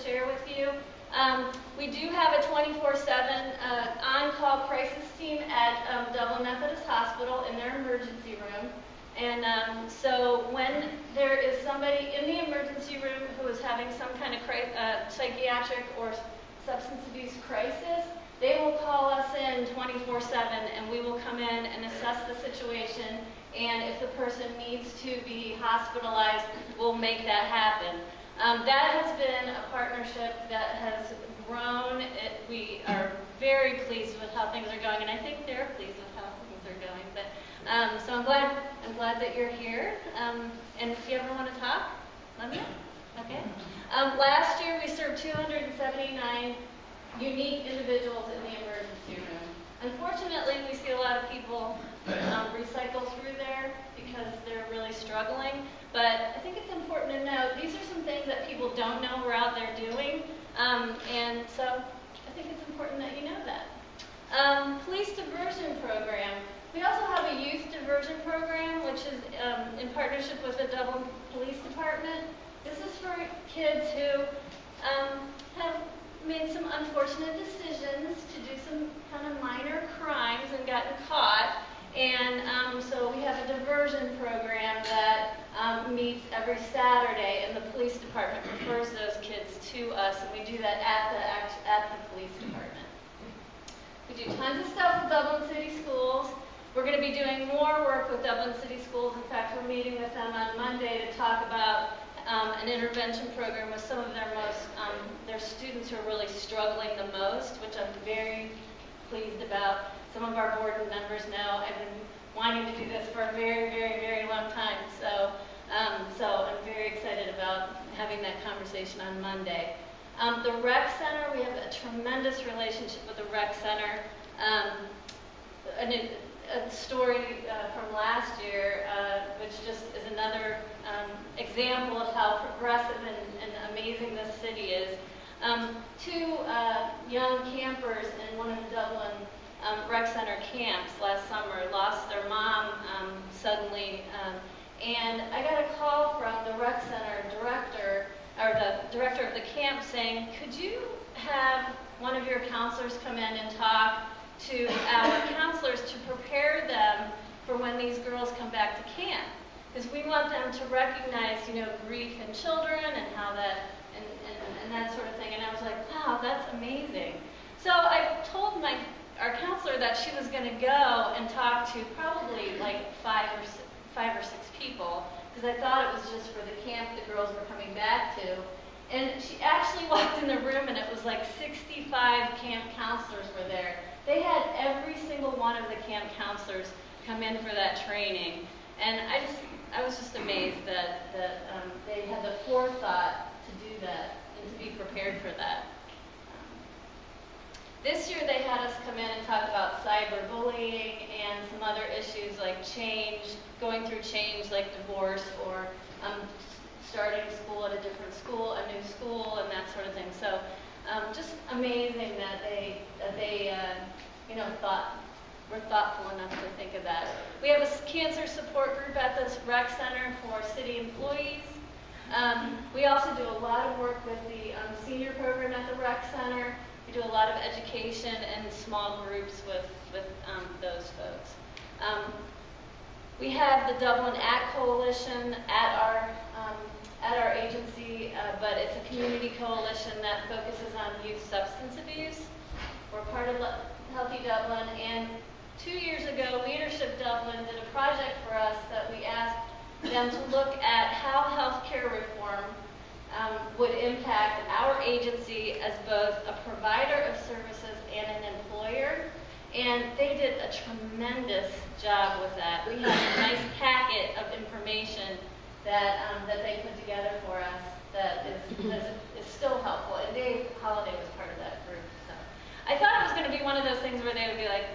share with you. We do have a 24/7 on-call crisis team at Dublin Methodist Hospital in their emergency room. And so when there is somebody in the emergency room who is having some kind of psychiatric or substance abuse crisis, they will call us in 24/7, and we will come in and assess the situation. And if the person needs to be hospitalized, we'll make that happen. That has been a partnership that has grown. We are very pleased with how things are going, and I think they're pleased with how things are going. But so I'm glad that you're here. And if you ever want to talk, let me know. Okay. Last year we served 279 unique individuals in the emergency room. Unfortunately, we see a lot of people recycle through there because they're really struggling. But I think it's important to know these are some things that people don't know we're out there doing. And so I think it's important that you know that. Police diversion program. We also have a youth diversion program, which is in partnership with the Dublin Police Department. This is for kids who have made some unfortunate decisions to do some kind of minor crimes and gotten caught. And so we have a diversion program that meets every Saturday, and the police department refers those kids to us, and we do that at the police department. We do tons of stuff with Dublin City Schools. We're going to be doing more work with Dublin City Schools. In fact, we're meeting with them on Monday to talk about an intervention program with some of their students who are really struggling the most, which I'm very pleased about. Some of our board members know I've been wanting to do this for a very, very, very long time. So I'm very excited about having that conversation on Monday. The Rec Center, we have a tremendous relationship with the Rec Center. A story from last year, which just is another example of how progressive and amazing this city is. Two young campers in one of the Dublin Rec Center camps last summer lost their mom suddenly, and I got a call from the Rec Center director, or the director of the camp, saying, could you have one of your counselors come in and talk to our counselors to prepare them for when these girls come back to camp, because we want them to recognize, grief in children and how that and that sort of thing. And I was like, wow, that's amazing. So I told our counselor that she was going to go and talk to probably like five or six people, because I thought it was just for the camp the girls were coming back to. And she actually walked in the room, and it was like 65 camp counselors were there. They had every single one of the camp counselors come in for that training. And I was just amazed that they had the forethought to do that and to be prepared for that. This year they had us come in and talk about cyberbullying and some other issues like change, going through change like divorce, or starting school at a different school, a new school, and that sort of thing. So just amazing that they were thoughtful enough to think of that. We have a cancer support group at the Rec Center for city employees. We also do a lot of work with the senior program at the Rec Center. We do a lot of education and small groups with those folks. We have the Dublin ACT Coalition at our agency, but it's a community coalition that focuses on youth substance abuse. We're part of Healthy Dublin, and 2 years ago, Leadership Dublin did a project for us that we asked them to look at how healthcare reform would impact our agency as both a provider of services and an employer. And they did a tremendous job with that. We have a nice packet of information that they put together for us that is still helpful. And Dave Holliday was part of that group. So I thought it was going to be one of those things where they would be like,